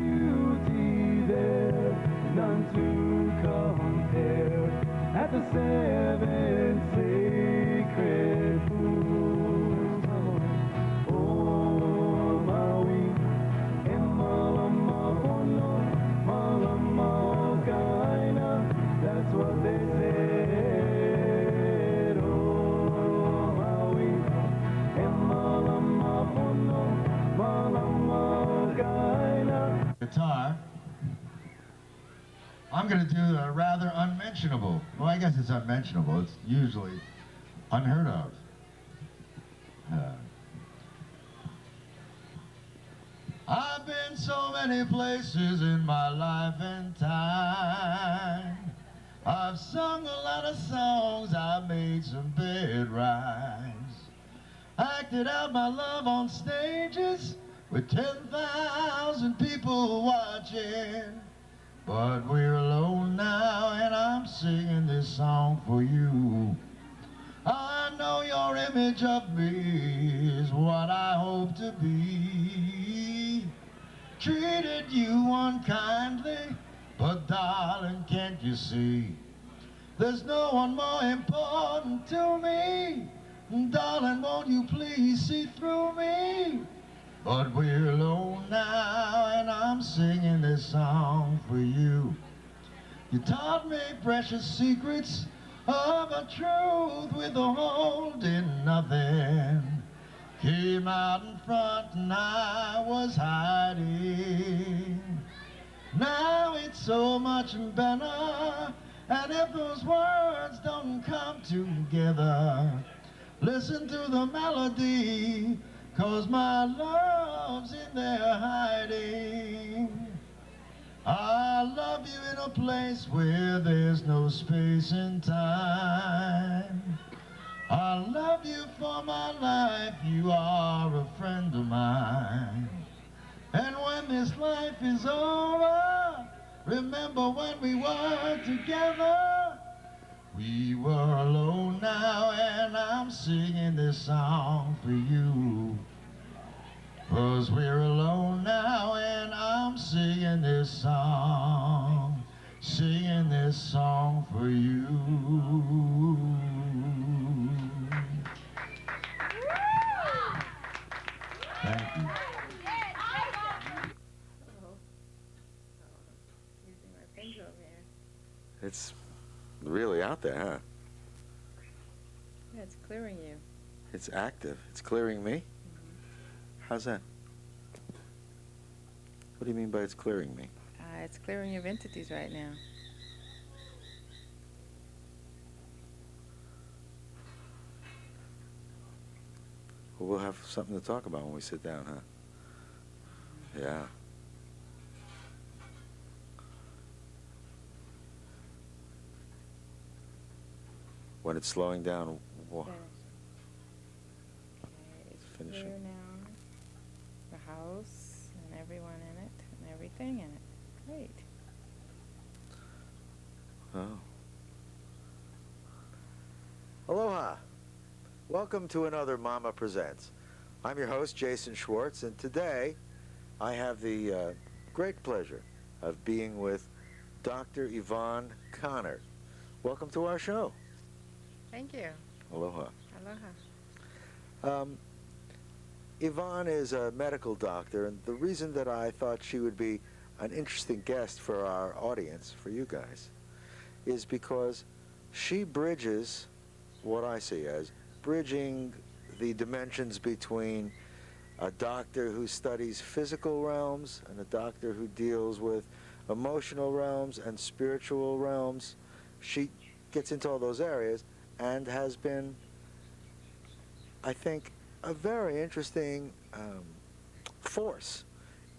beauty there, none to compare, at the seven sacred pools. Oh, Maui, Emalama Pono, Malama Kaina, that's what they said. Oh, Maui, Emalama Pono, Malama Kaina. Guitar. I'm going to do a rather unmentionable. Well, I guess it's unmentionable. It's usually unheard of. I've been so many places in my life and time. I've sung a lot of songs, I've made some bad rhymes. Acted out my love on stages with 10,000 people watching. But we're alone now and I'm singing this song for you. I know your image of me is what I hope to be. Treated you unkindly, but darling, can't you see? There's no one more important to me. Darling, won't you please see through me? But we're alone now and I'm singing this song for you. You taught me precious secrets of a truth withholding nothing. Came out in front and I was hiding. Now it's so much better, and if those words don't come together, listen to the melody, 'cause my love's in there hiding. I love you in a place where there's no space and time. I love you for my life, you are a friend of mine. And when this life is over, remember when we were together. We were alone now and I'm singing this song for you. 'Cause we're alone now and I'm singing this song for you. Thank you. Using my finger over here. It's really out there, huh? Yeah, it's clearing you. It's active. It's clearing me? How's that? What do you mean by it's clearing me? It's clearing you of entities right now. Well, we'll have something to talk about when we sit down, huh? Yeah. When it's slowing down, Okay, it's finishing. clear now. The house and everyone in it and everything in it. Great. Oh. Aloha. Welcome to another Mama Presents. I'm your host, Jason Schwartz, and today I have the great pleasure of being with Dr. Yvonne Conner. Welcome to our show. Thank you. Aloha. Aloha. Yvonne is a medical doctor, and the reason that I thought she would be an interesting guest for our audience, for you guys, is because she bridges what I see as bridging the dimensions between a doctor who studies physical realms and a doctor who deals with emotional realms and spiritual realms. She gets into all those areas and has been, I think, a very interesting force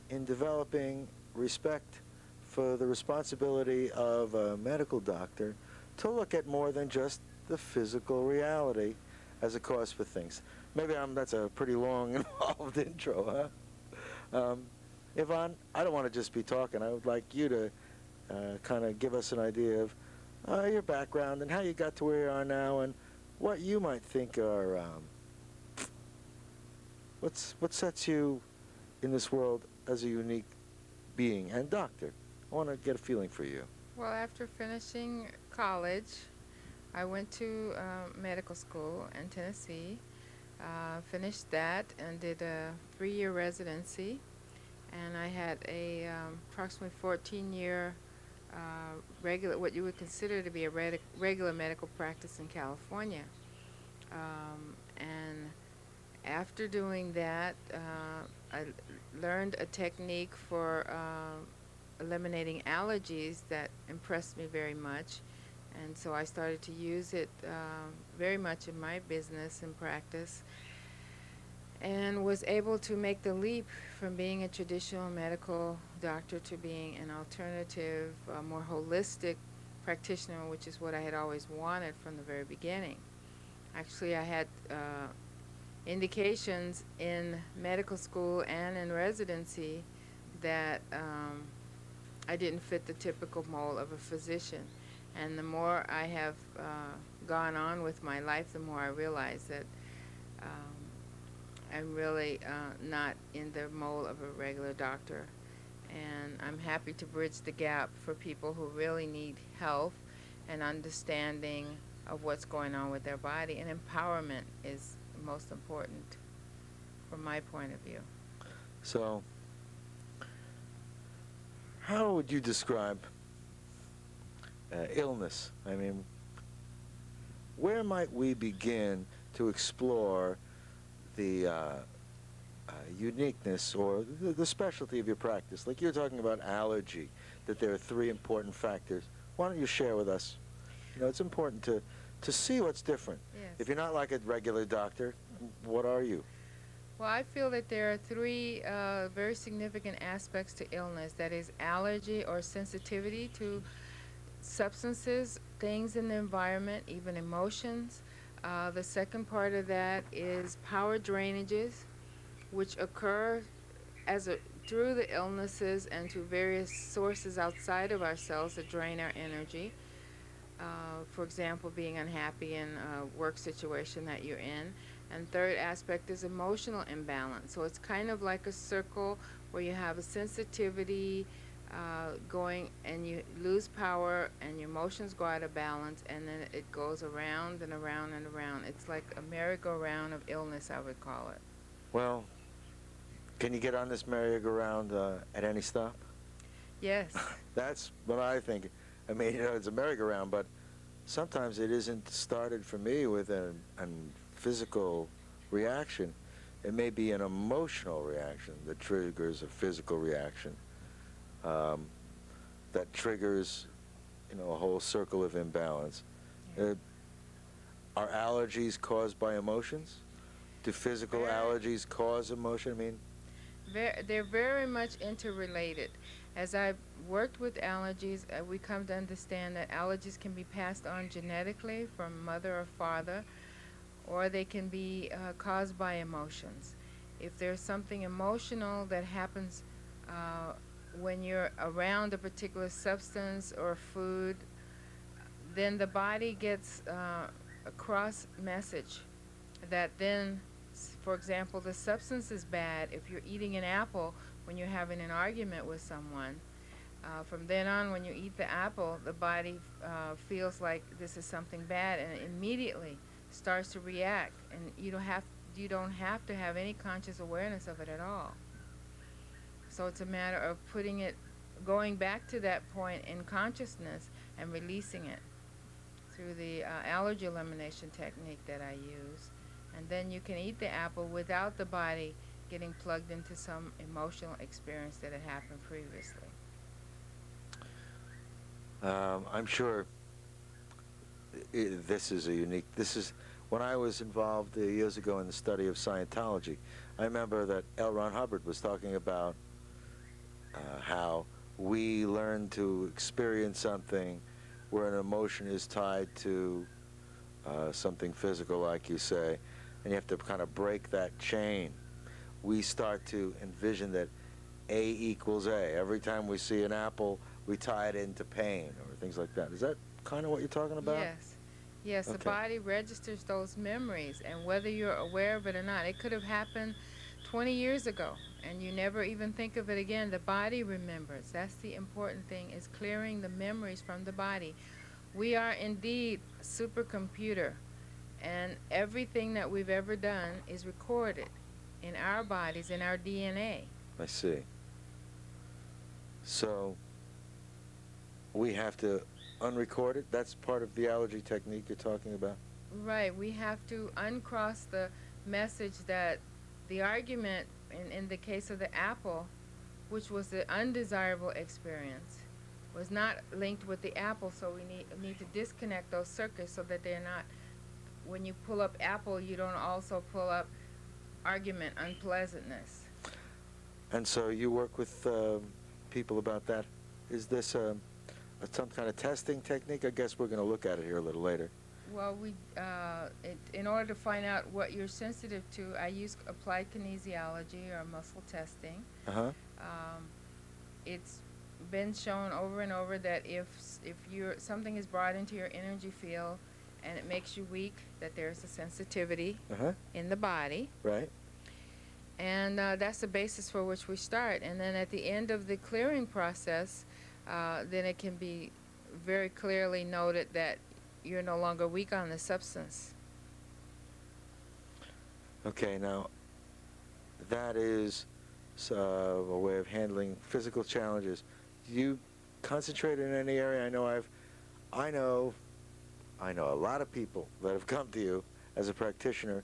in developing respect for the responsibility of a medical doctor to look at more than just the physical reality as a cause for things. Maybe that's a pretty long, involved intro, huh? Yvonne, I don't want to just be talking. I would like you to kind of give us an idea of your background and how you got to where you are now and what you might think are, what sets you in this world as a unique being and doctor? I want to get a feeling for you. Well, after finishing college, I went to medical school in Tennessee, finished that and did a 3-year residency, and I had a approximately 14-year regular, what you would consider to be a regular medical practice in California. And after doing that, I learned a technique for eliminating allergies that impressed me very much. And so I started to use it very much in my business and practice, and was able to make the leap from being a traditional medical doctor to being an alternative, more holistic practitioner, which is what I had always wanted from the very beginning. Actually, I had indications in medical school and in residency that I didn't fit the typical mold of a physician. And the more I have gone on with my life, the more I realize that I'm really not in the mold of a regular doctor. And I'm happy to bridge the gap for people who really need health and understanding of what's going on with their body. And empowerment is most important from my point of view. So, how would you describe illness? I mean, where might we begin to explore the uniqueness or the specialty of your practice? Like you're talking about allergy, that there are 3 important factors. Why don't you share with us? You know, it's important to see what's different. Yes. If you're not like a regular doctor, what are you? Well, I feel that there are 3 very significant aspects to illness. That is allergy or sensitivity to substances, things in the environment, even emotions. The second part of that is power drainages, which occur through the illnesses and to various sources outside of ourselves that drain our energy. For example, being unhappy in a work situation that you're in. And third aspect is emotional imbalance. So it's kind of like a circle where you have a sensitivity going, and you lose power and your emotions go out of balance, and then it goes around and around and around. It's like a merry-go-round of illness, I would call it. Well, can you get on this merry-go-round at any stop? Yes. That's what I think. I mean, you know, it's a merry-go-round, but sometimes it isn't started for me with a physical reaction. It may be an emotional reaction that triggers a physical reaction. That triggers, you know, a whole circle of imbalance. Yeah. Are allergies caused by emotions? Do physical allergies cause emotion? I mean, They're very much interrelated. As I've worked with allergies, we come to understand that allergies can be passed on genetically from mother or father, or they can be caused by emotions. If there's something emotional that happens when you're around a particular substance or food, then the body gets a cross message that then, for example, the substance is bad. If you're eating an apple when you're having an argument with someone, from then on, when you eat the apple, the body feels like this is something bad, and it immediately starts to react, and you don't have to have any conscious awareness of it at all. So it's a matter of going back to that point in consciousness and releasing it through the allergy elimination technique that I use. And then you can eat the apple without the body getting plugged into some emotional experience that had happened previously. I'm sure this is when I was involved years ago in the study of Scientology, I remember that L. Ron Hubbard was talking about how we learn to experience something where an emotion is tied to something physical, like you say, and you have to kind of break that chain. We start to envision that A equals A. Every time we see an apple, we tie it into pain or things like that. Is that kind of what you're talking about? Yes. Yes, Okay. The body registers those memories, and whether you're aware of it or not, it could have happened 20 years ago, and you never even think of it again. The body remembers. That's the important thing, is clearing the memories from the body. We are indeed a supercomputer, and everything that we've ever done is recorded in our bodies, in our DNA. I see. So we have to unrecord it? That's part of the allergy technique you're talking about? Right. We have to uncross the message that the argument, in the case of the apple, which was the undesirable experience, was not linked with the apple, so we need to disconnect those circuits so that they're not, when you pull up apple, you don't also pull up argument, unpleasantness. And so you work with people about that. Is this some kind of testing technique? I guess we're going to look at it here a little later. Well, in order to find out what you're sensitive to, I use applied kinesiology or muscle testing. Uh-huh. It's been shown over and over that if something is brought into your energy field and it makes you weak, that there's a sensitivity in the body. Right. And that's the basis for which we start. And then at the end of the clearing process, then it can be very clearly noted that you're no longer weak on the substance. Okay, now that is a way of handling physical challenges. Do you concentrate in any area? I know a lot of people that have come to you as a practitioner.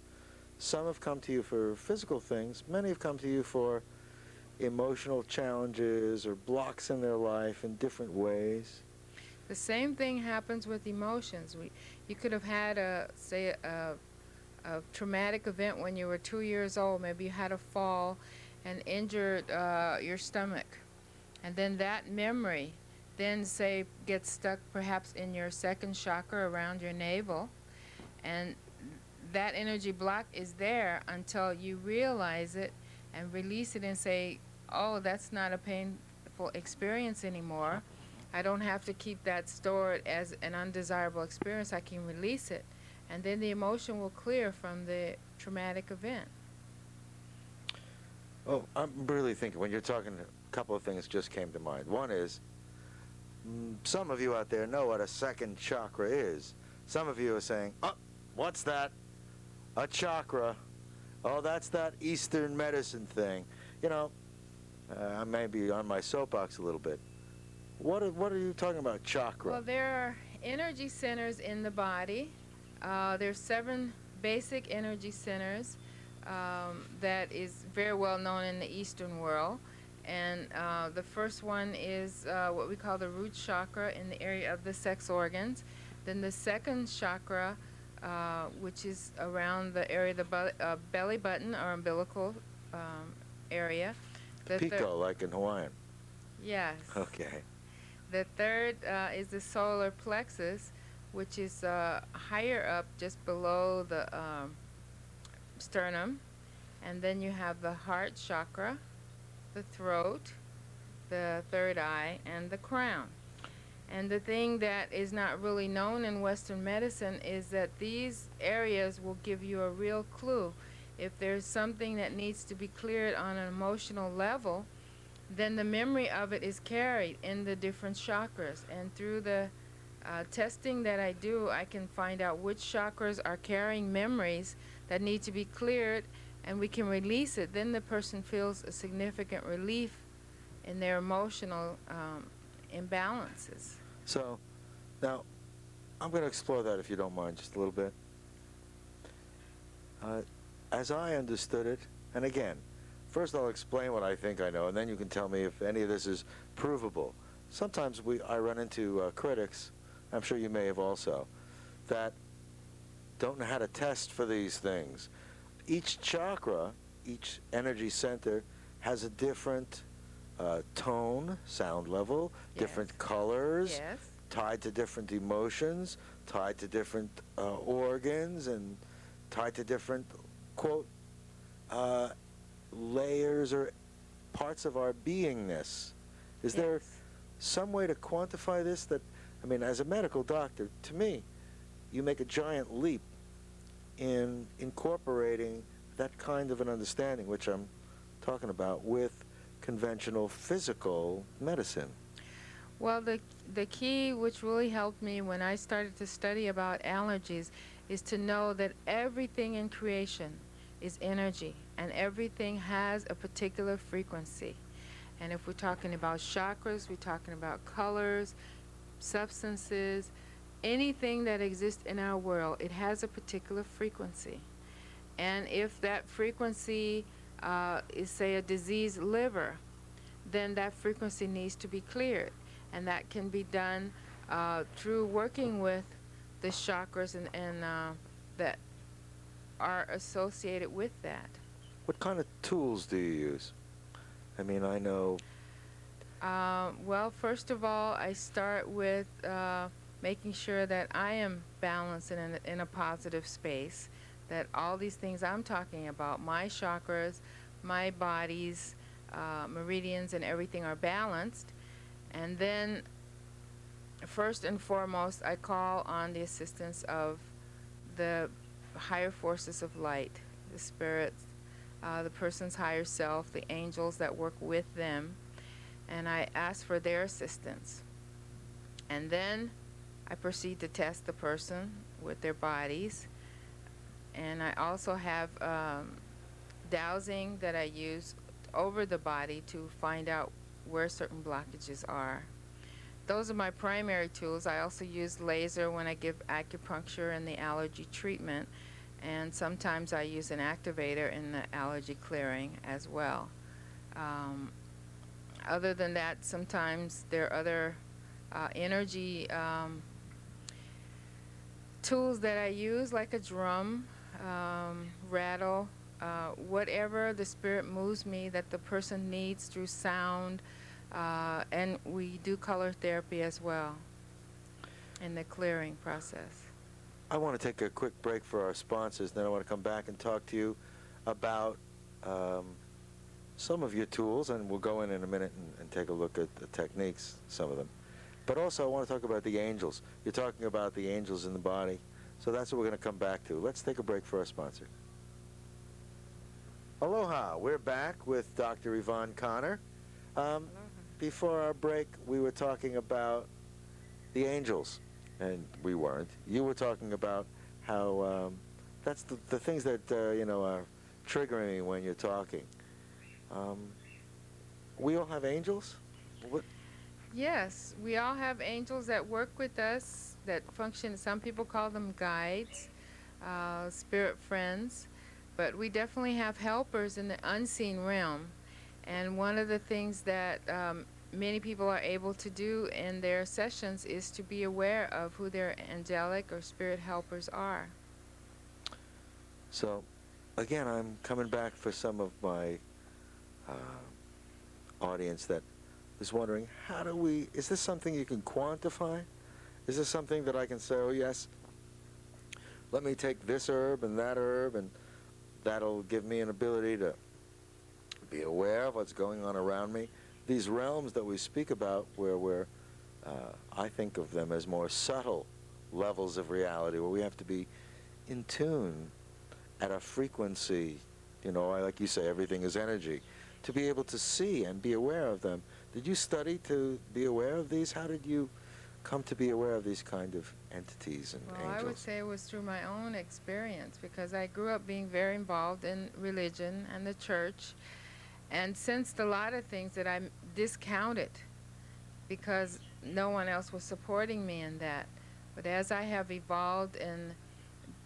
Some have come to you for physical things. Many have come to you for emotional challenges or blocks in their life in different ways. The same thing happens with emotions. You could have had a traumatic event when you were 2 years old. Maybe you had a fall and injured your stomach. And then that memory then, say, gets stuck perhaps in your second chakra around your navel. And that energy block is there until you realize it and release it and say, oh, that's not a painful experience anymore. I don't have to keep that stored as an undesirable experience. I can release it. And then the emotion will clear from the traumatic event. Oh, I'm really thinking, when you're talking, a couple of things just came to mind. One is, some of you out there know what a second chakra is. Some of you are saying, oh, what's that? A chakra. Oh, that's that Eastern medicine thing. You know, I may be on my soapbox a little bit. What are you talking about, chakra? Well, there are energy centers in the body. There's 7 basic energy centers that is very well known in the Eastern world. And the first one is what we call the root chakra in the area of the sex organs. Then the second chakra, which is around the area of the belly button or umbilical area. Pico, like in Hawaiian. Yes. Okay. The third is the solar plexus, which is higher up, just below the sternum. And then you have the heart chakra, the throat, the third eye, and the crown. And the thing that is not really known in Western medicine is that these areas will give you a real clue. If there's something that needs to be cleared on an emotional level, then the memory of it is carried in the different chakras. And through the testing that I do, I can find out which chakras are carrying memories that need to be cleared, and we can release it. Then the person feels a significant relief in their emotional imbalances. So, now, I'm going to explore that, if you don't mind, just a little bit. As I understood it, and again, first I'll explain what I think I know, and then you can tell me if any of this is provable. Sometimes I run into critics, I'm sure you may have also, that don't know how to test for these things. Each chakra, each energy center, has a different tone, sound level, Yes. different colors, Yes. tied to different emotions, tied to different organs, and tied to different, quote, layers or parts of our beingness. Is there Yes. some way to quantify this? That, I mean, as a medical doctor, to me, you make a giant leap in incorporating that kind of an understanding, which I'm talking about, with conventional physical medicine? Well, the key which really helped me when I started to study about allergies is to know that everything in creation is energy, and everything has a particular frequency. And if we're talking about chakras, we're talking about colors, substances, anything that exists in our world, it has a particular frequency. And if that frequency is, say, a diseased liver, then that frequency needs to be cleared. And that can be done through working with the chakras and that are associated with that. What kind of tools do you use? I mean, I know... Well, first of all, I start with making sure that I am balanced and in a positive space, that all these things I'm talking about, my chakras, my body's meridians and everything are balanced. And then, first and foremost, I call on the assistance of the higher forces of light, the spirits, the person's higher self, the angels that work with them, and I ask for their assistance. And then I proceed to test the person with their bodies. And I also have dowsing that I use over the body to find out where certain blockages are. Those are my primary tools. I also use laser when I give acupuncture and the allergy treatment, and sometimes I use an activator in the allergy clearing as well. Other than that, sometimes there are other energy tools that I use, like a drum, rattle, whatever the spirit moves me that the person needs through sound, and we do color therapy as well in the clearing process. I want to take a quick break for our sponsors, then I want to come back and talk to you about some of your tools, and we'll go in a minute and take a look at the techniques, some of them. But also I want to talk about the angels. You're talking about the angels in the body, so that's what we're going to come back to. Let's take a break for our sponsor. Aloha, we're back with Dr. Yvonne Conner. Before our break, we were talking about the angels, and we weren't. You were talking about how that's the things that, are triggering me when you're talking. We all have angels? What? Yes, we all have angels that work with us, that function. Some people call them guides, spirit friends, but we definitely have helpers in the unseen realm. And one of the things that many people are able to do in their sessions is to be aware of who their angelic or spirit helpers are. So, again, I'm coming back for some of my audience that is wondering, is this something you can quantify? Is this something that I can say, oh yes, let me take this herb and that'll give me an ability to be aware of what's going on around me? These realms that we speak about, where I think of them as more subtle levels of reality, where we have to be in tune at a frequency, like you say, everything is energy, to be able to see and be aware of them. Did you study to be aware of these? How did you come to be aware of these kind of entities and Well, angels? I would say it was through my own experience, because I grew up being very involved in religion and the church, and sensed a lot of things that I discounted because no one else was supporting me in that. But as I have evolved and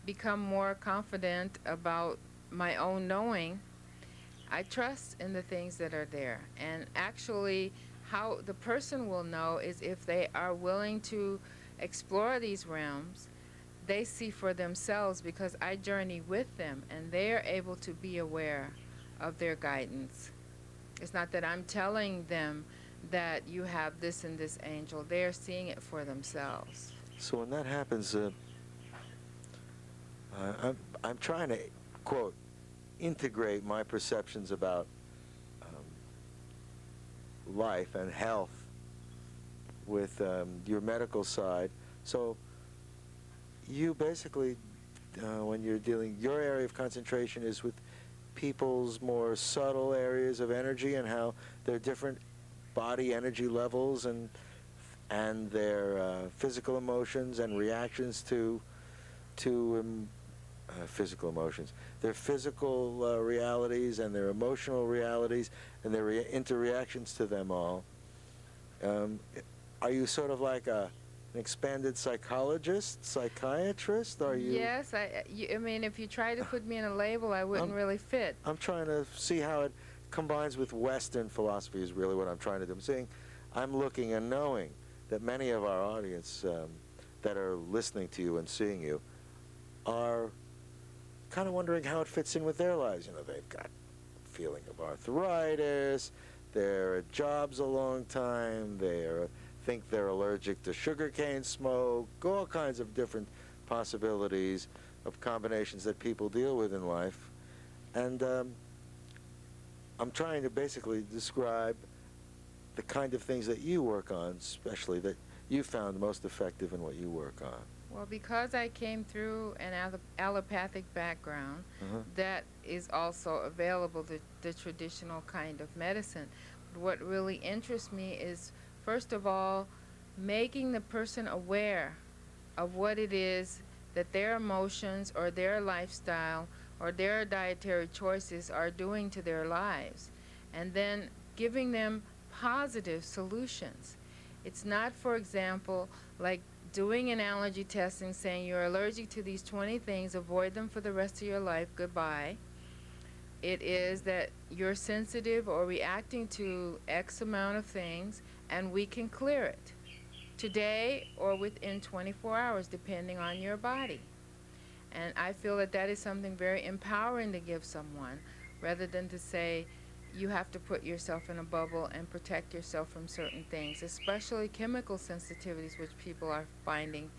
become more confident about my own knowing, I trust in the things that are there. And actually, how the person will know is if they are willing to explore these realms. They see for themselves, because I journey with them, and they are able to be aware of their guidance. It's not that I'm telling them that you have this and this angel. They're seeing it for themselves. So when that happens, I'm trying to, quote, integrate my perceptions about life and health with your medical side. So you basically, when you're dealing, your area of concentration is with people's more subtle areas of energy and how there are different body energy levels and their physical emotions and reactions to physical emotions, their physical realities and their emotional realities and their interreactions to them all. Are you sort of like an expanded psychologist, psychiatrist? Are you? Yes, I mean, if you try to put me in a label, I wouldn't really fit. I'm trying to see how it combines with Western philosophy is really what I'm trying to do. I'm looking and knowing that many of our audience that are listening to you and seeing you are kind of wondering how it fits in with their lives. You know, they've got feeling of arthritis, they're at jobs a long time, think they're allergic to sugarcane smoke, all kinds of different possibilities of combinations that people deal with in life. And I'm trying to basically describe the kind of things that you work on, especially that you found most effective in what you work on. Well, because I came through an allopathic background, that is also available to the traditional kind of medicine. But what really interests me is, first of all, making the person aware of what it is that their emotions or their lifestyle or their dietary choices are doing to their lives, and then giving them positive solutions. It's not, for example, like doing an allergy testing saying you're allergic to these 20 things, avoid them for the rest of your life, goodbye. It is that you're sensitive or reacting to X amount of things, and we can clear it today or within 24 hours, depending on your body. And I feel that that is something very empowering to give someone, rather than to say you have to put yourself in a bubble and protect yourself from certain things, especially chemical sensitivities, which people are finding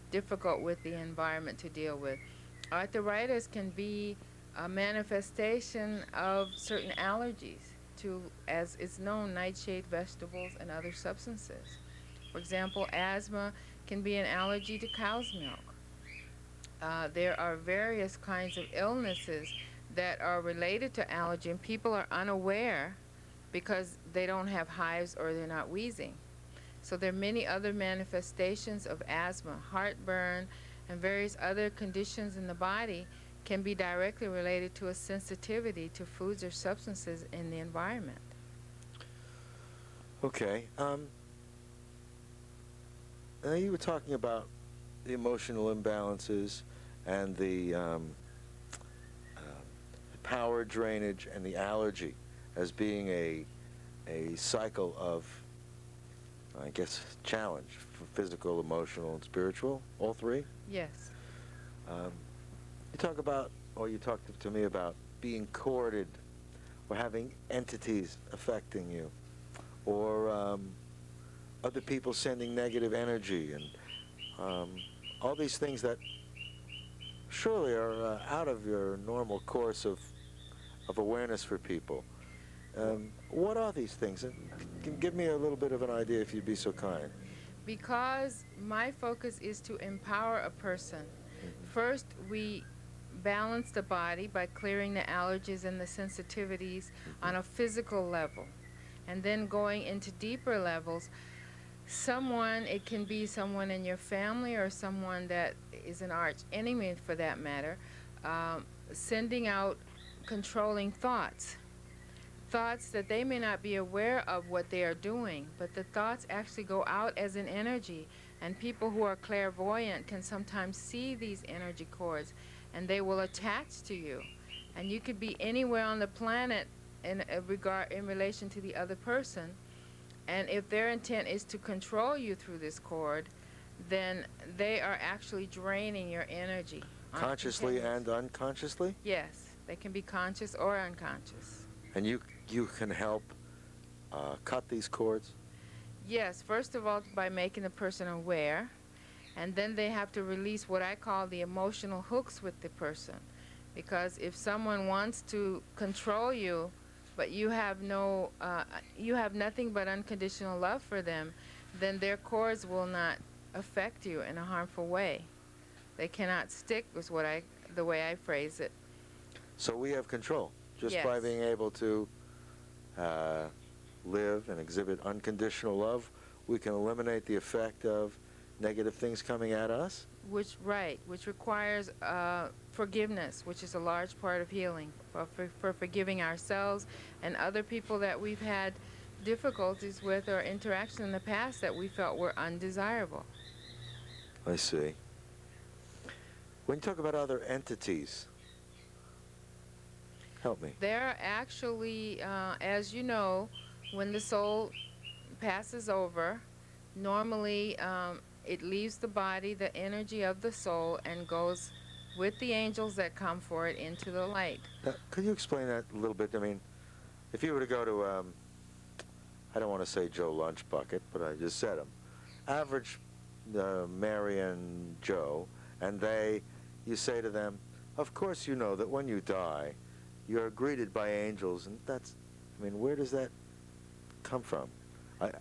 difficult with the environment to deal with. Arthritis can be a manifestation of certain allergies to, as it's known, nightshade, vegetables, and other substances. For example, asthma can be an allergy to cow's milk. There are various kinds of illnesses that are related to allergy, and people are unaware because they don't have hives or they're not wheezing. So there are many other manifestations of asthma. Heartburn and various other conditions in the body can be directly related to a sensitivity to foods or substances in the environment. Okay. Now you were talking about the emotional imbalances and the power drainage and the allergy as being a cycle of, I guess, challenge for physical, emotional, and spiritual, all three? Yes. You talked to me about being courted or having entities affecting you, or other people sending negative energy, and all these things that surely are out of your normal course of awareness for people. What are these things? Give me a little bit of an idea, if you'd be so kind. Because my focus is to empower a person. First, we balance the body by clearing the allergies and the sensitivities on a physical level. And then going into deeper levels, it can be someone in your family or someone that is an arch enemy for that matter, sending out controlling thoughts that they may not be aware of what they are doing, but the thoughts actually go out as an energy, and people who are clairvoyant can sometimes see these energy cords, and they will attach to you, and you could be anywhere on the planet in relation to the other person, and if their intent is to control you through this cord, then they are actually draining your energy. Consciously and unconsciously? Yes, they can be conscious or unconscious. And you can help cut these cords? Yes, first of all, by making the person aware, and then they have to release what I call the emotional hooks with the person. Because if someone wants to control you, but you have nothing but unconditional love for them, then their cords will not affect you in a harmful way. They cannot stick, is the way I phrase it. So we have control. Just Yes. by being able to live and exhibit unconditional love, we can eliminate the effect of negative things coming at us? Which requires forgiveness, which is a large part of healing, for forgiving ourselves and other people that we've had difficulties with or interaction in the past that we felt were undesirable. I see. When you talk about other entities, help me. They're actually, as you know, when the soul passes over, normally it leaves the body, the energy of the soul, and goes with the angels that come for it into the light. Could you explain that a little bit? I mean, if you were to go to, I don't want to say Joe Lunchbucket, but I just said him, average Mary and Joe, and you say to them, of course you know that when you die, you're greeted by angels, and that's, I mean, where does that come from?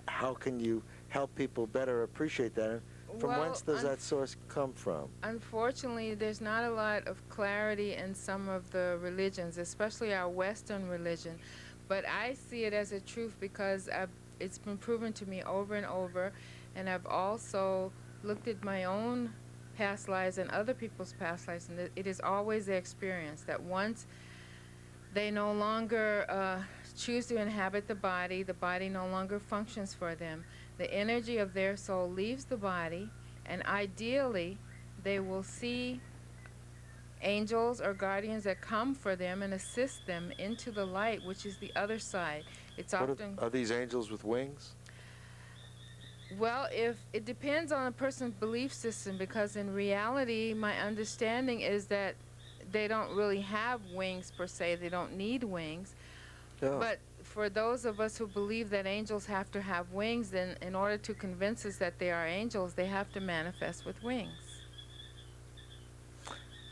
How can you help people better appreciate that? From whence does that source come from? Unfortunately, there's not a lot of clarity in some of the religions, especially our Western religion. But I see it as a truth because it's been proven to me over and over, and I've also looked at my own past lives and other people's past lives, and it is always the experience that once they no longer choose to inhabit the body no longer functions for them. The energy of their soul leaves the body, and ideally they will see angels or guardians that come for them and assist them into the light, which is the other side. It's often... Are these angels with wings? Well, it depends on a person's belief system, because in reality, my understanding is that they don't really have wings per se. They don't need wings. Oh. But for those of us who believe that angels have to have wings, then in order to convince us that they are angels, they have to manifest with wings.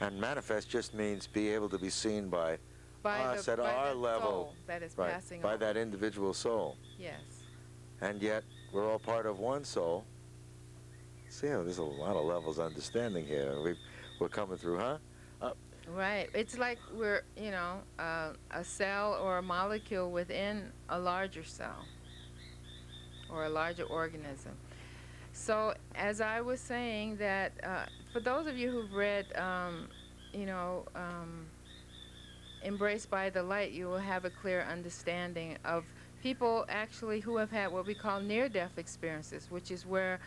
And manifest just means be able to be seen by us at our level. Soul that is Right, passing by over. that individual soul. Yes. And yet, we're all part of one soul. See how there's a lot of levels of understanding here we're coming through, huh? Right. It's like we're, a cell or a molecule within a larger cell or a larger organism. So as I was saying that, for those of you who've read, Embraced by the Light, you will have a clear understanding of people actually who have had what we call near-death experiences, which is where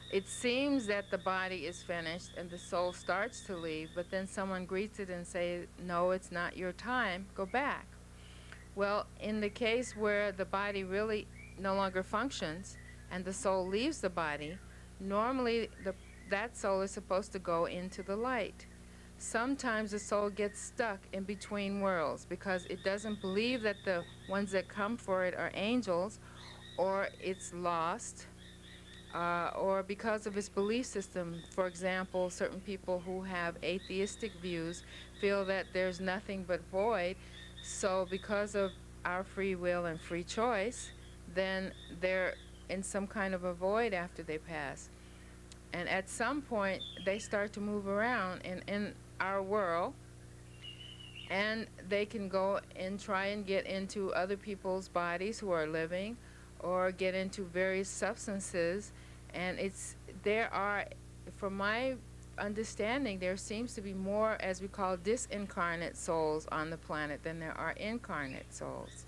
it seems that the body is finished and the soul starts to leave, but then someone greets it and say, no, it's not your time, go back. Well, in the case where the body really no longer functions and the soul leaves the body, normally that soul is supposed to go into the light. Sometimes the soul gets stuck in between worlds because it doesn't believe that the ones that come for it are angels, or it's lost, or because of its belief system. For example, certain people who have atheistic views feel that there's nothing but void, so because of our free will and free choice, then they're in some kind of a void after they pass. And at some point, they start to move around in our world, and they can go and try and get into other people's bodies who are living, or get into various substances. And there are, from my understanding, there seems to be more, as we call, disincarnate souls on the planet than there are incarnate souls.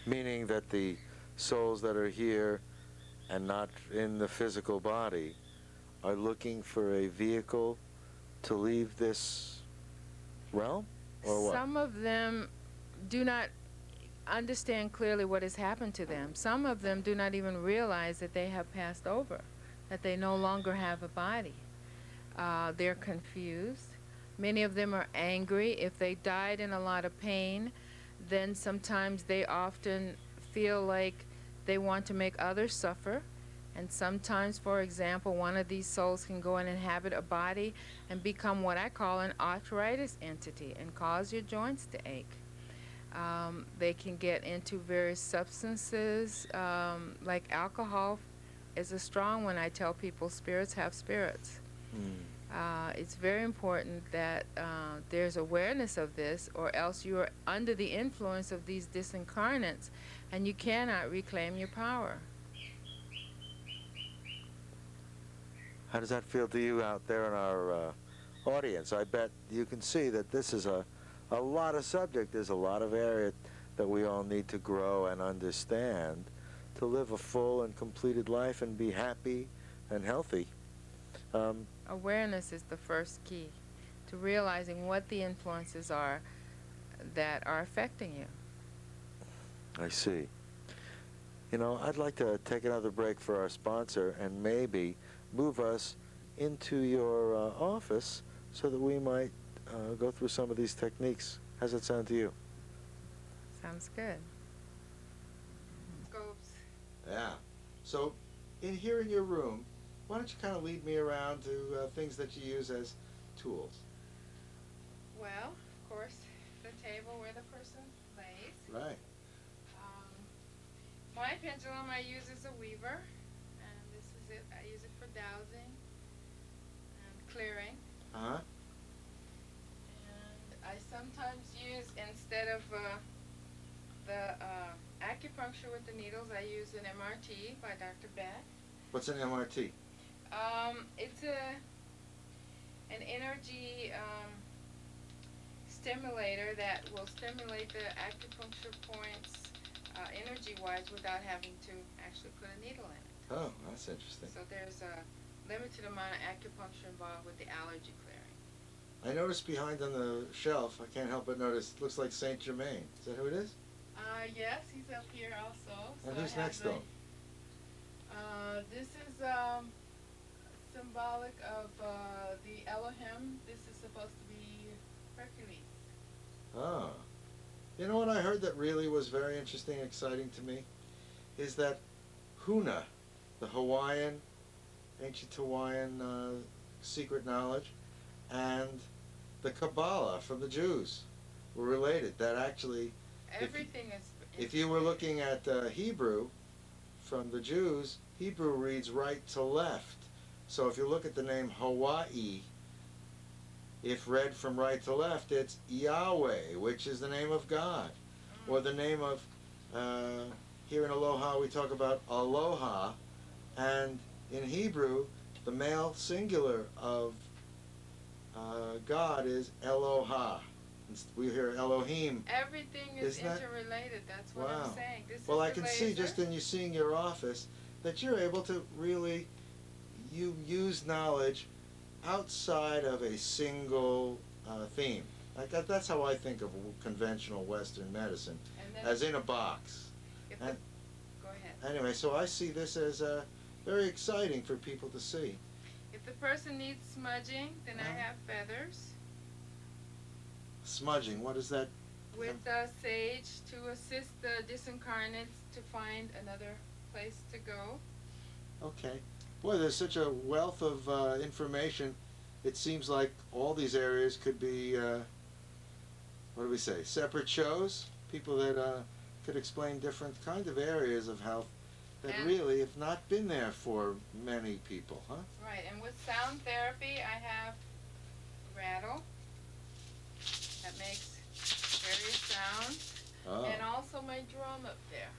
Meaning that the souls that are here and not in the physical body are looking for a vehicle to leave this realm, or what? Some of them do not understand clearly what has happened to them. Some of them do not even realize that they have passed over, that they no longer have a body. They're confused. Many of them are angry. If they died in a lot of pain, then sometimes they often feel like they want to make others suffer. And sometimes, for example, one of these souls can go and inhabit a body and become what I call an arthritis entity and cause your joints to ache. They can get into various substances, like alcohol is a strong one. I tell people spirits have spirits. It's very important that there's awareness of this, or else you are under the influence of these disincarnates, and you cannot reclaim your power. How does that feel to you out there in our audience? I bet you can see that this is a lot of subject. There's a lot of area that we all need to grow and understand to live a full and completed life and be happy and healthy. Awareness is the first key to realizing what the influences are that are affecting you. I see. You know, I'd like to take another break for our sponsor and maybe move us into your office so that we might go through some of these techniques. How's that sound to you? Sounds good. Scopes. Yeah. So, in here in your room, why don't you kind of lead me around to things that you use as tools? Well, of course, the table where the person lays. Right. My pendulum I use as a weaver, and this is it. I use it for dowsing and clearing. Uh-huh. And I sometimes use, instead of the acupuncture with the needles, I use an MRT by Dr. Beck. What's an MRT? It's an energy stimulator that will stimulate the acupuncture points energy-wise without having to actually put a needle in it. Oh, that's interesting. So there's a limited amount of acupuncture involved with the allergy clearing. I noticed behind on the shelf, I can't help but notice, it looks like Saint Germain. Is that who it is? Yes, he's up here also. So And who's next to him? This is symbolic of the Elohim. This is supposed to be Hercules. Ah. You know what I heard that really was very interesting, exciting to me? Is that Huna, the Hawaiian, ancient Hawaiian secret knowledge, and the Kabbalah from the Jews were related. That actually, Everything is. if you were looking at Hebrew from the Jews, Hebrew reads right to left. So if you look at the name Hawaii, if read from right to left, it's Yahweh, which is the name of God. Or the name of, here in Aloha we talk about Aloha, and in Hebrew, the male singular of God is Eloha. We hear Elohim. Everything is interrelated. That's what I'm saying. This Well, is I can see just in you seeing your office that you're able to really, you use knowledge outside of a single theme. That's how I think of conventional Western medicine, as in a box. Go ahead. Anyway, so I see this as very exciting for people to see. If the person needs smudging, then I have feathers. Smudging, what is that? With sage to assist the disincarnates to find another place to go. Okay. Boy, there's such a wealth of information. It seems like all these areas could be, what do we say, separate shows? People that could explain different kind of areas of health that really have not been there for many people, huh? Right, and with sound therapy, I have rattle that makes various sounds, and also my drum up there.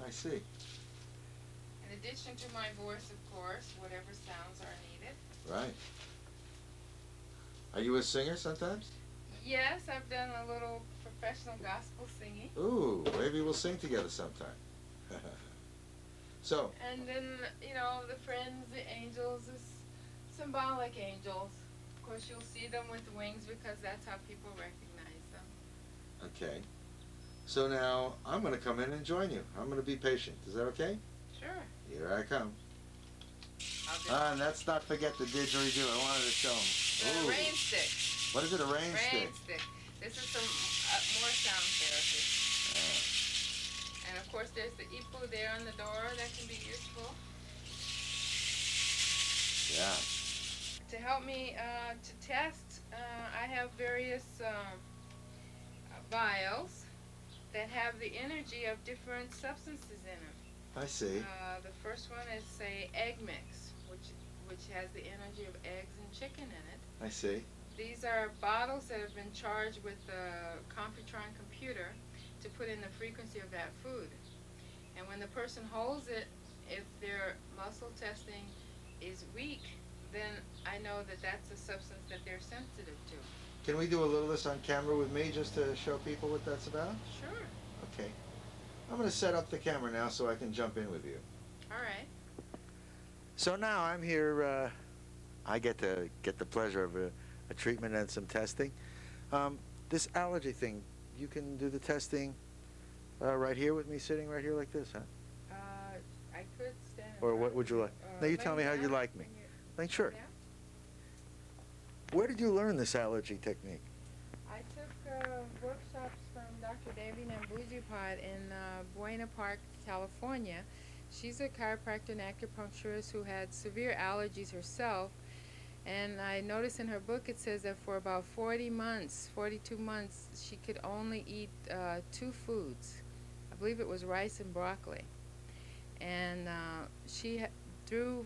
I see. In addition to my voice, of course, whatever sounds are needed. Right. Are you a singer sometimes? Yes, I've done a little professional gospel singing. Ooh, maybe we'll sing together sometime. So. And then, you know, the friends, the angels, is symbolic angels. Of course, you'll see them with wings because that's how people recognize them. Okay. So now, I'm going to come in and join you. I'm going to be patient. Is that okay? Sure. Here I come. And let's not forget the didgeridoo. I wanted to show them. The rain stick. What is it, a rain stick? Rain stick. This is some more sound therapy. And of course, there's the ipu there on the door that can be useful. Yeah. To help me to test, I have various vials that have the energy of different substances in them. I see. The first one is, say, egg mix, which which has the energy of eggs and chicken in it. I see. These are bottles that have been charged with the Computron computer to put in the frequency of that food. And when the person holds it, if their muscle testing is weak, then I know that that's a substance that they're sensitive to. Can we do a little of this on camera with me just to show people what that's about? Sure. Okay. I'm going to set up the camera now so I can jump in with you. All right. So now I'm here, I get to get the pleasure of a treatment and some testing. This allergy thing, you can do the testing right here with me, sitting right here like this, huh? I could stand. Or what would you like? No, you tell me how you like me. Like, sure. Yeah. Where did you learn this allergy technique? I took workshops from Dr. Devi Nambujipad in Buena Park, California. She's a chiropractor and acupuncturist who had severe allergies herself. And I noticed in her book it says that for about 42 months, she could only eat 2 foods. I believe it was rice and broccoli. And through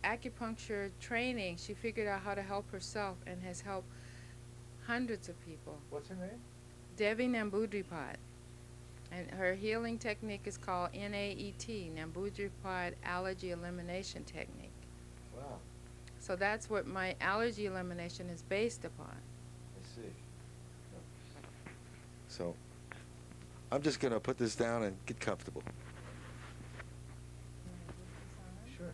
acupuncture training, she figured out how to help herself and has helped hundreds of people. What's her name? Devi Nambujipad. And her healing technique is called NAET, Nambujipad Allergy Elimination Technique. Wow. So that's what my allergy elimination is based upon. I see. So I'm just going to put this down and get comfortable. Sure.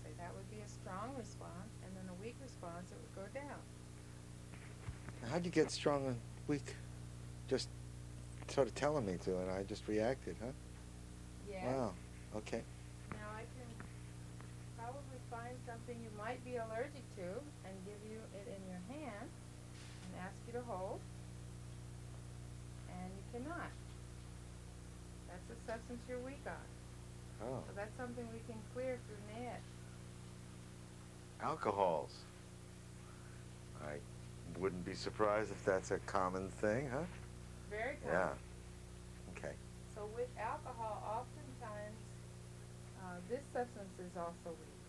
Say that would be a strong response, and then a weak response, it would go down. How'd you get strong and weak? Just sort of telling me to, and I just reacted, huh? Yes. Wow. Okay. Now I can probably find something you might be allergic to and give you it in your hand and ask you to hold. And you cannot. That's a substance you're weak on. Oh. So that's something we can clear through NAET. Alcohols. I wouldn't be surprised if that's a common thing, huh? Very common. Yeah. Okay. So with alcohol, oftentimes this substance is also weak.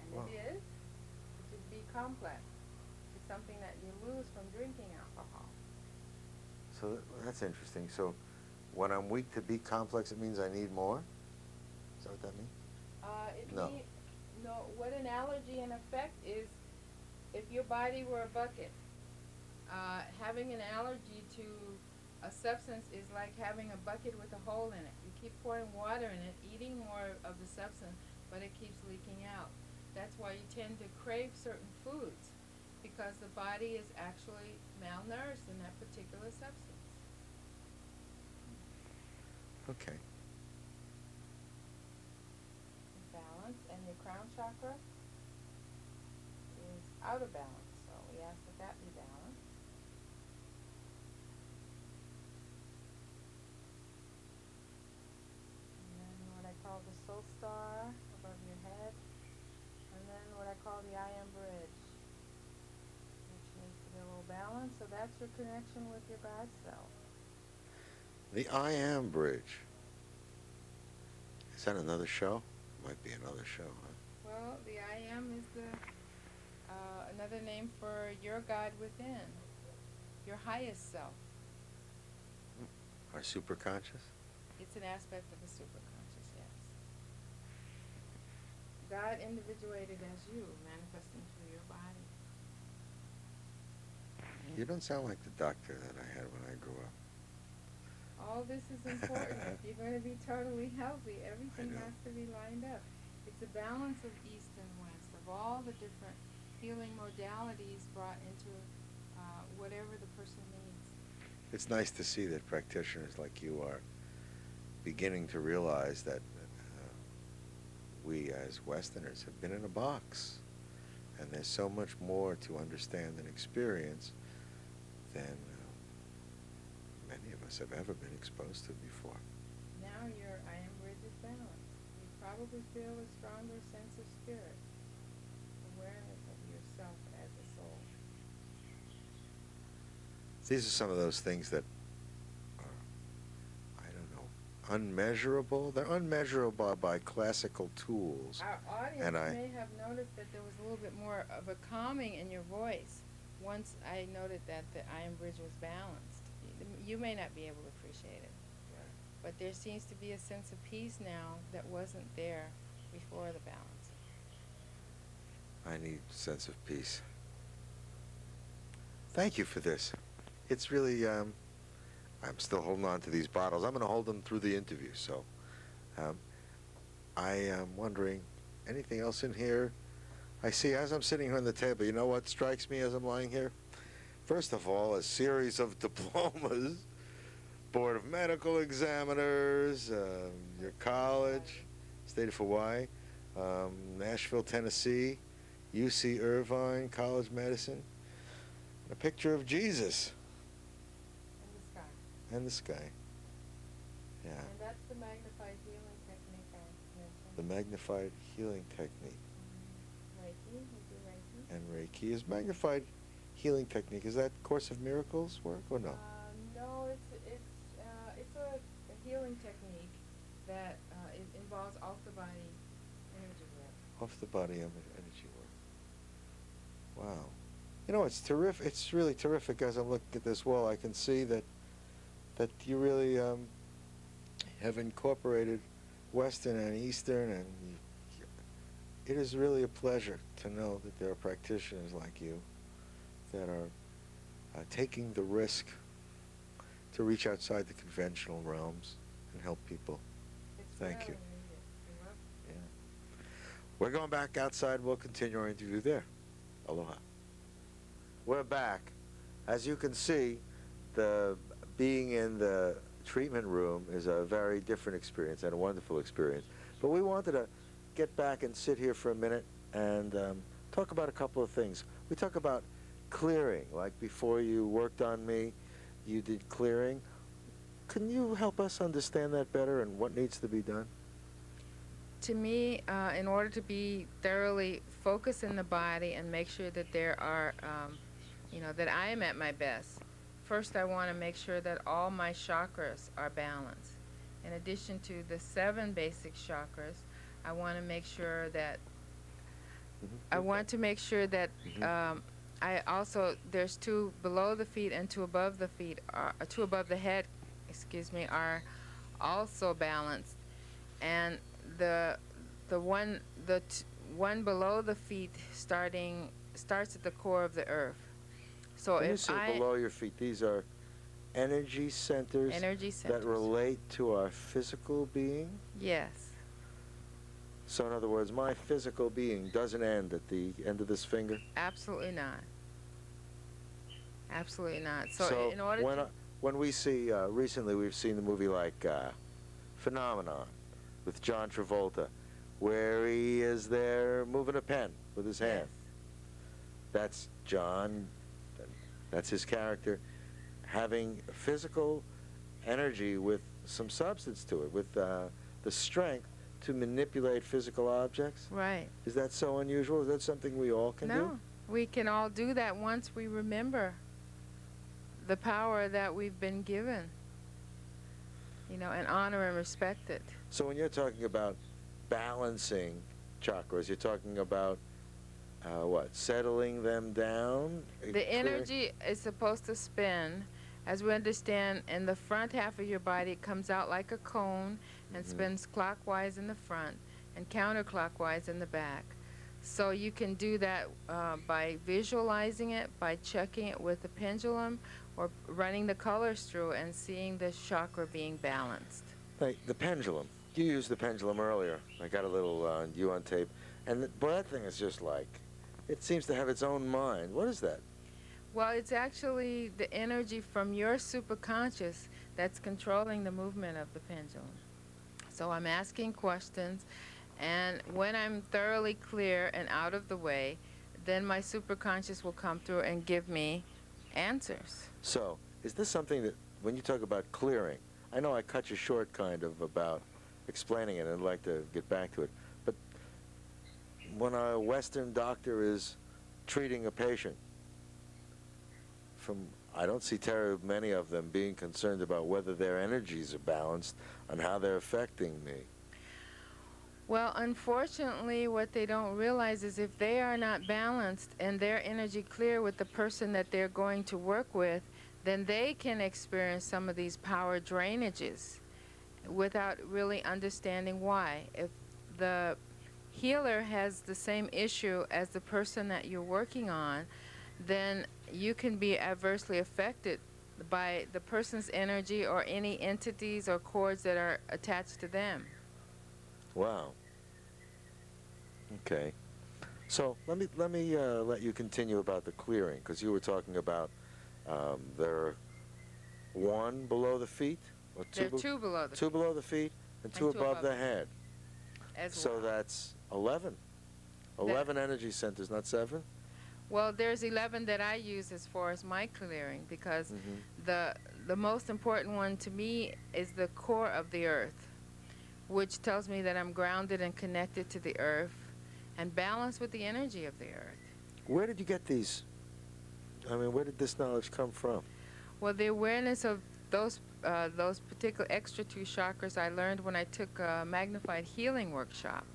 And Wow. it is, which is B complex. It's something that you lose from drinking alcohol. So that's interesting. So when I'm weak to B complex, it means I need more? Is that what that means? No. What an allergy in effect is, if your body were a bucket, having an allergy to a substance is like having a bucket with a hole in it. You keep pouring water in it, eating more of the substance, but it keeps leaking out. That's why you tend to crave certain foods, because the body is actually malnourished in that particular substance. Okay. Balance, and your crown chakra is out of balance, so we ask that be balanced. And then what I call the soul star above your head, and then what I call the I am bridge, which needs to be a little balanced. So that's your connection with your God self. The I am bridge. Is that another show? Might be another show, huh? Well, the I am is another name for your God within, your highest self. Our superconscious? It's an aspect of the superconscious, yes. God individuated as you, manifesting through your body. You don't sound like the doctor that I had when I grew up. All this is important. If you're going to be totally healthy, everything has to be lined up. It's a balance of East and West, of all the different healing modalities brought into whatever the person needs. It's nice to see that practitioners like you are beginning to realize that we as Westerners have been in a box, and there's so much more to understand and experience than many of us have ever been exposed to before. Now your I am bridge is balanced. You probably feel a stronger sense of spirit, awareness of yourself as a soul. These are some of those things that I unmeasurable. They're unmeasurable by classical tools. Our audience And may have noticed that there was a little bit more of a calming in your voice once I noted that the iron bridge was balanced. You may not be able to appreciate it, but there seems to be a sense of peace now that wasn't there before the balance. I need a sense of peace. Thank you for this. It's really, I'm still holding on to these bottles. I'm going to hold them through the interview. So I am wondering, anything else in here? I see as I'm sitting here on the table, you know what strikes me as I'm lying here? First of all, a series of diplomas, Board of Medical Examiners, your college, State of Hawaii, Nashville, Tennessee, UC Irvine, College of Medicine, a picture of Jesus. And the sky. Yeah. And that's the magnified healing technique I mentioned. The magnified healing technique. Reiki, we do Reiki. And Reiki is magnified healing technique. Is that Course of Miracles work or no? No, it's a healing technique that it involves off the body energy work. Off the body energy work. Wow. You know, it's terrific. It's really terrific. As I'm looking at this wall, I can see that you really have incorporated Western and Eastern, and it is really a pleasure to know that there are practitioners like you that are taking the risk to reach outside the conventional realms and help people. Thank you. Yeah. We're going back outside. We'll continue our interview there. Aloha. We're back. As you can see, the being in the treatment room is a very different experience and a wonderful experience. But we wanted to get back and sit here for a minute and talk about a couple of things. We talk about clearing, like before you worked on me, you did clearing. Can you help us understand that better and what needs to be done? To me, in order to be thoroughly focused in the body and make sure that there are, that I am at my best, first I want to make sure that all my chakras are balanced. In addition to the 7 basic chakras, I want to make sure that I also, there's 2 below the feet and 2 above the feet, 2 above the head, are also balanced. And the one below the feet starts at the core of the earth. So when you say below your feet, these are energy centers that relate to our physical being? Yes. So in other words, my physical being doesn't end at the end of this finger? Absolutely not. Absolutely not. So in order when we see, recently we've seen the movie like Phenomenon with John Travolta, where he is there moving a pen with his hand. Yes. That's John, that's his character, having physical energy with some substance to it, with the strength to manipulate physical objects? Right. Is that so unusual? Is that something we all can do? No, we can all do that once we remember the power that we've been given, and honor and respect it. So when you're talking about balancing chakras, you're talking about what? Settling them down? The energy is supposed to spin. As we understand, in the front half of your body, it comes out like a cone and spins clockwise in the front and counterclockwise in the back. So you can do that by visualizing it, by checking it with the pendulum, or running the colors through and seeing the chakra being balanced. The pendulum. You used the pendulum earlier. I got a little you on tape. And that thing is just like, it seems to have its own mind. What is that? Well, it's actually the energy from your superconscious that's controlling the movement of the pendulum. So I'm asking questions, and when I'm thoroughly clear and out of the way, then my superconscious will come through and give me answers. So, is this something that, when you talk about clearing, I know I cut you short kind of about explaining it, and I'd like to get back to it, but when a Western doctor is treating a patient from I don't see terribly many of them being concerned about whether their energies are balanced and how they're affecting me. Well, unfortunately, what they don't realize is if they are not balanced and their energy clear with the person that they're going to work with, then they can experience some of these power drainages without really understanding why. If the healer has the same issue as the person that you're working on, then you can be adversely affected by the person's energy or any entities or cords that are attached to them. Wow. Okay. So let me let you continue about the clearing, because you were talking about there are one below the feet, or There are two below the two feet. below the feet, and two above the head. As So well. that's 11. 11 energy centers, not 7. Well, there's 11 that I use as far as my clearing, because the most important one to me is the core of the earth, which tells me that I'm grounded and connected to the earth and balanced with the energy of the earth. Where did you get these? I mean, where did this knowledge come from? Well, the awareness of those particular extra 2 chakras I learned when I took a magnified healing workshop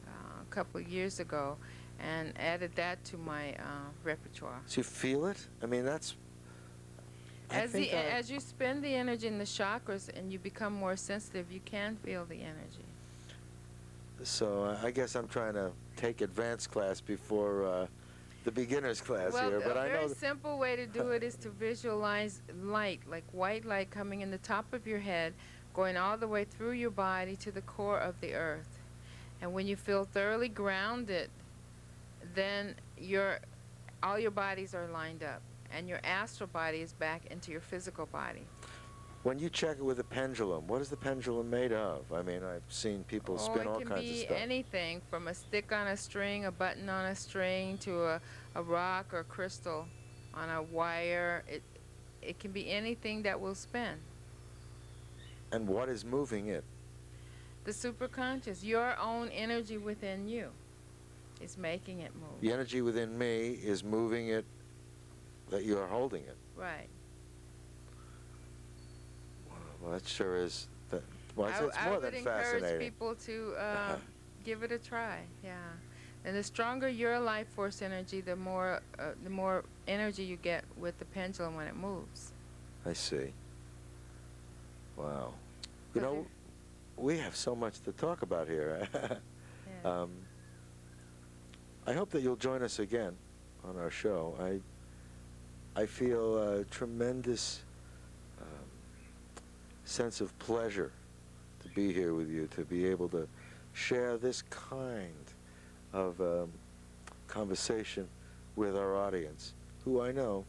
a couple of years ago, and added that to my repertoire. So you feel it? I mean, that's... As you spend the energy in the chakras and you become more sensitive, you can feel the energy. So I guess I'm trying to take advanced class before the beginner's class here, but I know... Well, a very simple way to do it is to visualize light, like white light coming in the top of your head, going all the way through your body to the core of the earth. And when you feel thoroughly grounded, then all your bodies are lined up, and your astral body is back into your physical body. When you check it with a pendulum, what is the pendulum made of? I mean, I've seen people spin all kinds of stuff. It can be anything from a stick on a string, a button on a string, to a rock or crystal on a wire. It can be anything that will spin. And what is moving it? The superconscious, your own energy within you, is making it move. The energy within me is moving it, that you are holding it. Right. Well, that sure is... Well, it's more than I would encourage fascinating. people to give it a try. Yeah. And the stronger your life force energy, the more energy you get with the pendulum when it moves. I see. Wow. You know, we have so much to talk about here. Yeah. I hope that you'll join us again on our show. I feel a tremendous sense of pleasure to be here with you, to be able to share this kind of conversation with our audience, who I know,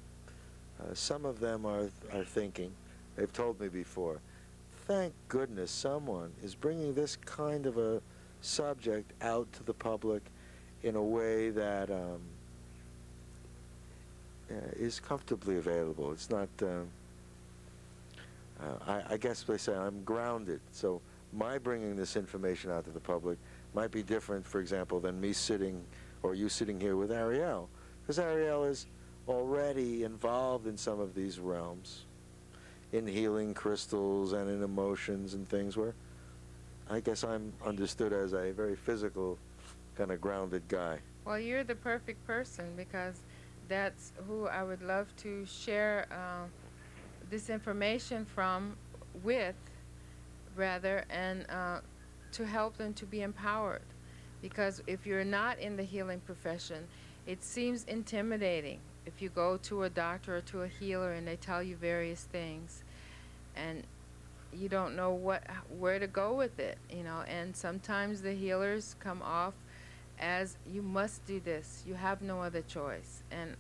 some of them are thinking, they've told me before, thank goodness someone is bringing this kind of a subject out to the public in a way that is comfortably available. It's not, I guess they say I'm grounded, so my bringing this information out to the public might be different, for example, than me sitting, or you sitting here with Ariel, because Ariel is already involved in some of these realms, in healing crystals and in emotions and things, where I guess I'm understood as a very physical, kind of grounded guy. Well, you're the perfect person, because that's who I would love to share this information with, and to help them to be empowered. Because if you're not in the healing profession, it seems intimidating if you go to a doctor or to a healer and they tell you various things, and you don't know where to go with it, you know. And sometimes the healers come off as, you must do this, you have no other choice. And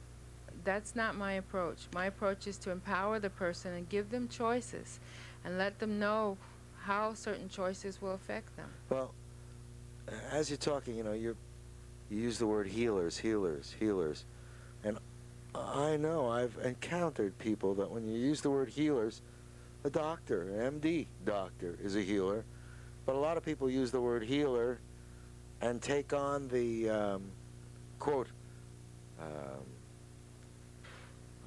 that's not my approach. My approach is to empower the person and give them choices and let them know how certain choices will affect them. Well, as you're talking, you know, you use the word healers, healers, healers. And I know I've encountered people that when you use the word healers, a doctor, an MD doctor is a healer. But a lot of people use the word healer and take on the, quote,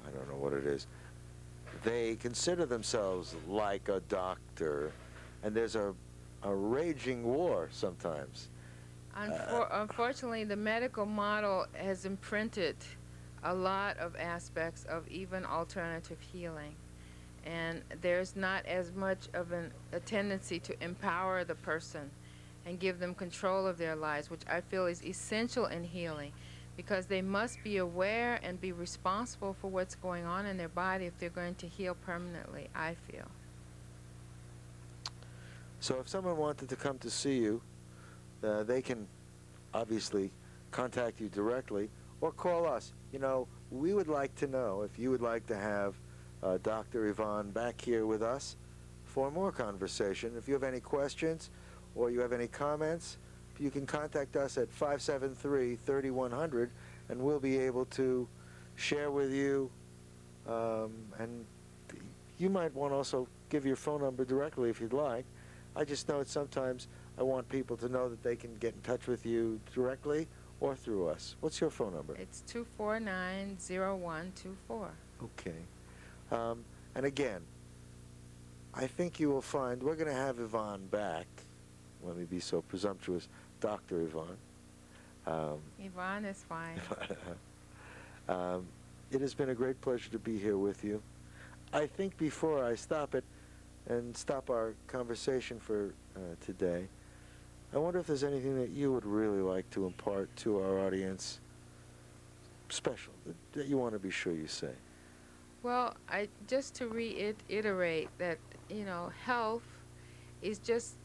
I don't know what it is. They consider themselves like a doctor, and there's a raging war sometimes. Unfortunately, the medical model has imprinted a lot of aspects of even alternative healing. And there's not as much of a tendency to empower the person and give them control of their lives, which I feel is essential in healing, because they must be aware and be responsible for what's going on in their body if they're going to heal permanently, I feel. So if someone wanted to come to see you, they can obviously contact you directly or call us. You know, we would like to know if you would like to have Dr. Yvonne back here with us for more conversation. If you have any questions or you have any comments, you can contact us at 573-3100, and we'll be able to share with you. And you might want to also give your phone number directly if you'd like. I just know that sometimes I want people to know that they can get in touch with you directly or through us. What's your phone number? It's 249-0124. Okay. And again, I think you will find we're going to have Yvonne back. Let me be so presumptuous. Dr. Yvonne. Yvonne is fine. It has been a great pleasure to be here with you. I think before I stop it and stop our conversation for today, I wonder if there's anything that you would really like to impart to our audience, special, that you want to be sure you say. Well, just to reiterate that, you know, health is just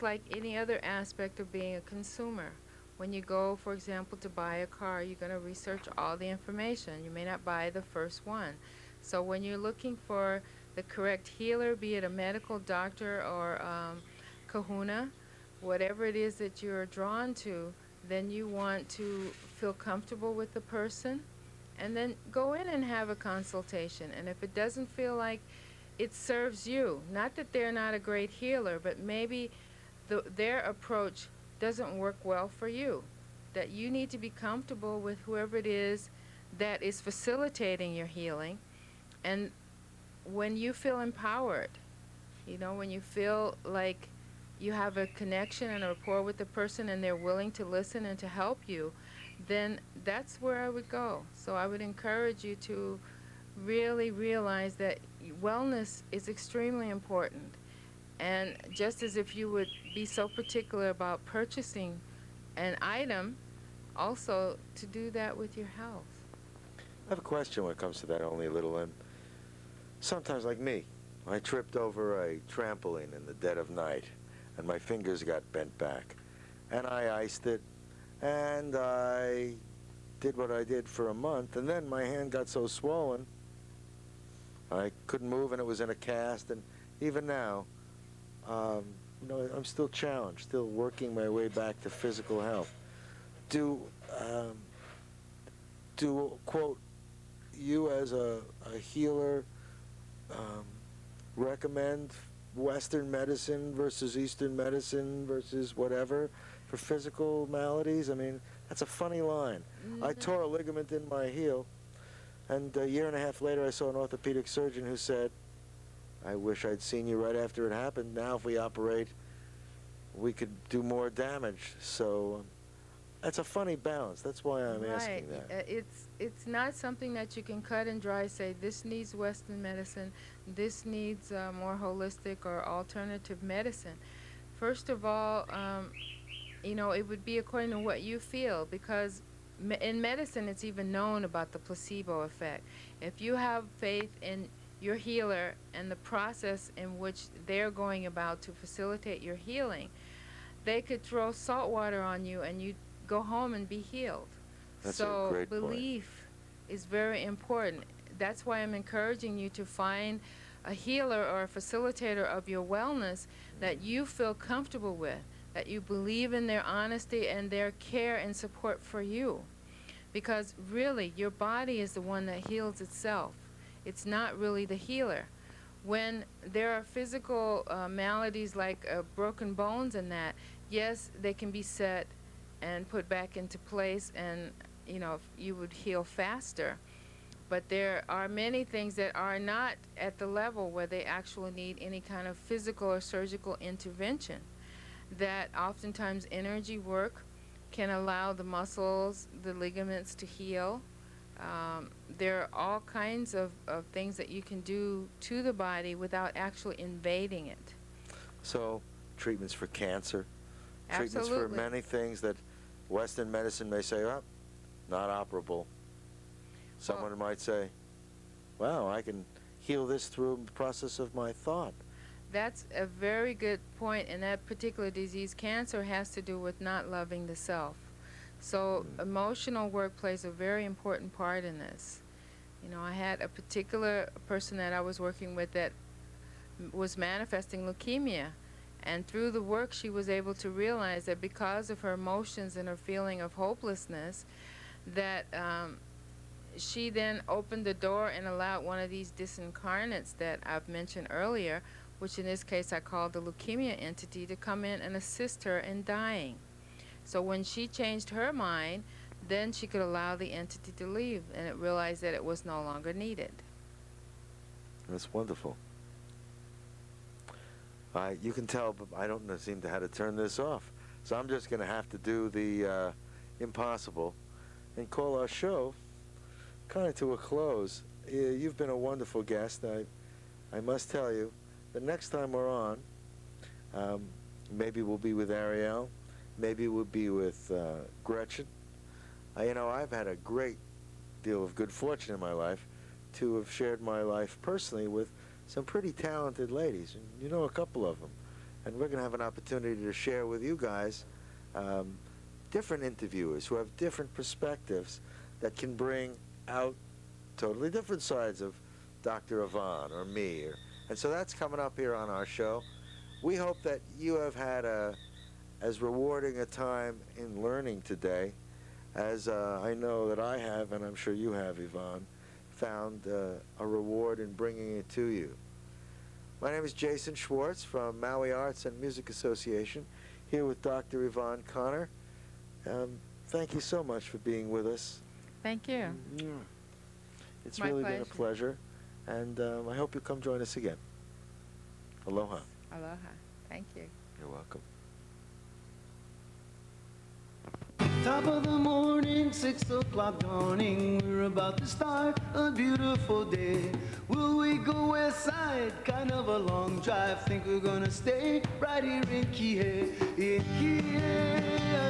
like any other aspect of being a consumer. When you go, for example, to buy a car, you're going to research all the information. You may not buy the first one. So when you're looking for the correct healer, be it a medical doctor or kahuna, whatever it is that you're drawn to, then you want to feel comfortable with the person, and then go in and have a consultation. And if it doesn't feel like it serves you, not that they're not a great healer, but maybe their approach doesn't work well for you, that you need to be comfortable with whoever it is that is facilitating your healing. And when you feel empowered, you know, when you feel like you have a connection and a rapport with the person and they're willing to listen and to help you, then that's where I would go. So I would encourage you to really realize that wellness is extremely important. And just as if you would be so particular about purchasing an item, also to do that with your health. I have a question when it comes to that only a little. And sometimes, like me, I tripped over a trampoline in the dead of night, and my fingers got bent back. And I iced it, and I did what I did for a month, and then my hand got so swollen, I couldn't move, and it was in a cast. And even now, you know, I'm still challenged, still working my way back to physical health. Do quote, you as a healer recommend Western medicine versus Eastern medicine versus whatever for physical maladies? I mean, that's a funny line. I tore a ligament in my heel, and a year and a half later I saw an orthopedic surgeon who said, I wish I'd seen you right after it happened. Now if we operate, we could do more damage. So that's a funny balance. That's why I'm asking that. It's not something that you can cut and dry, say this needs Western medicine, this needs more holistic or alternative medicine. First of all, you know, it would be according to what you feel, because in medicine it's even known about the placebo effect. If you have faith in your healer and the process in which they're going about to facilitate your healing, they could throw salt water on you and you go home and be healed. That's so a great belief is very important. That's why I'm encouraging you to find a healer or a facilitator of your wellness that you feel comfortable with, that you believe in their honesty and their care and support for you. Because really, your body is the one that heals itself. It's not really the healer. When there are physical maladies like broken bones and that, yes, they can be set and put back into place, and you know, you would heal faster. But there are many things that are not at the level where they actually need any kind of physical or surgical intervention, that oftentimes energy work can allow the muscles, the ligaments to heal. There are all kinds of things that you can do to the body without actually invading it. So, treatments for cancer, Absolutely. treatments for many things that Western medicine may say, oh, not operable. Someone might say, wow, I can heal this through the process of my thought. That's a very good point, and that particular disease, cancer, has to do with not loving the self. So emotional work plays a very important part in this. You know, I had a particular person that I was working with that was manifesting leukemia, and through the work she was able to realize that because of her emotions and her feeling of hopelessness, that she then opened the door and allowed one of these disincarnates that I've mentioned earlier, which in this case I called the leukemia entity, to come in and assist her in dying. So when she changed her mind, then she could allow the entity to leave, and it realized that it was no longer needed. That's wonderful. You can tell, but I don't seem to how to turn this off. So I'm just going to have to do the impossible and call our show kind of to a close. You've been a wonderful guest. I must tell you, the next time we're on, maybe we'll be with Ariel, maybe we'll be with Gretchen. You know, I've had a great deal of good fortune in my life to have shared my life personally with some pretty talented ladies, and you know a couple of them. And we're going to have an opportunity to share with you guys different interviewers who have different perspectives that can bring out totally different sides of Dr. Yvonne or me. And so that's coming up here on our show. We hope that you have had as rewarding a time in learning today as I know that I have, and I'm sure you have, Yvonne, found a reward in bringing it to you. My name is Jason Schwartz from Maui Arts and Music Association, here with Dr. Yvonne Conner. Thank you so much for being with us. Thank you. It's My really pleasure. been a pleasure, and I hope you come join us again. Aloha. Aloha. Thank you. You're welcome. Top of the morning, 6 o'clock dawning, we're about to start a beautiful day. Will we go west side? Kind of a long drive, think we're gonna stay right here in Kihei. In Kihei,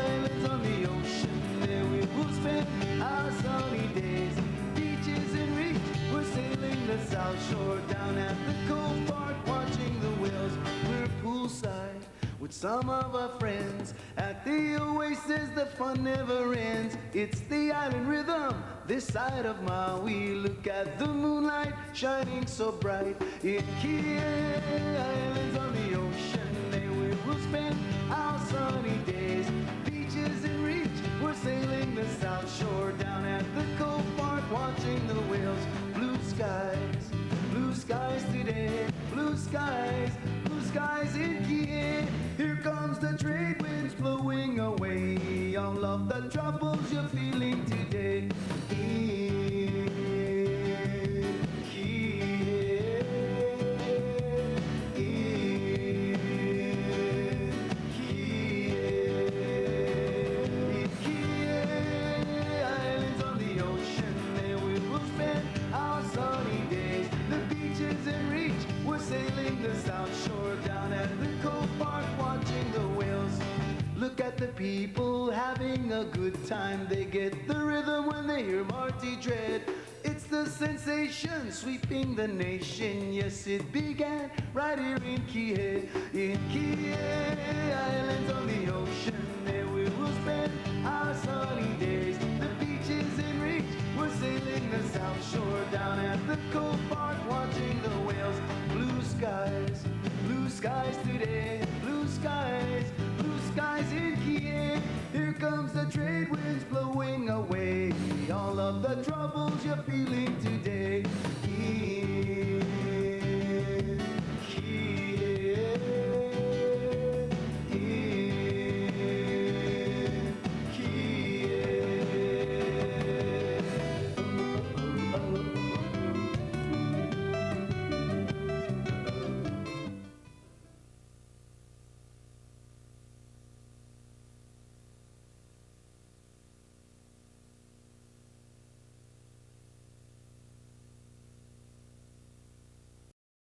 islands on the ocean, there we will spend our sunny days. Beaches in reach, we're sailing the south shore, down at the Cove Park, watching the whales. We're poolside with some of our friends. At the oasis, the fun never ends. It's the island rhythm, this side of Maui. Look at the moonlight shining so bright. In Kihei, islands on the ocean, there we will spend our sunny days. Beaches in reach, we're sailing the south shore, down at the Cove Park, watching the whales. Blue skies today, blue skies in Kihei. Here comes the trade winds blowing away all of the troubles you're feeling today. In Kihei, in Kihei, in Kihei, islands on the ocean, there we will spend our sunny days. The beaches in reach, we're sailing the south shore, down at the Cove Park, watching the whales. Look at the people having a good time. They get the rhythm when they hear Marty Dread. It's the sensation sweeping the nation. Yes, it began right here in Kihei. In Kihei, islands on the ocean, there we will spend our sunny days. The beaches in reach, we're sailing the south shore, down at the Cove Park, watching the whales. Blue skies today, blue skies in Kihei. Here comes the trade winds blowing away all of the troubles you're feeling today.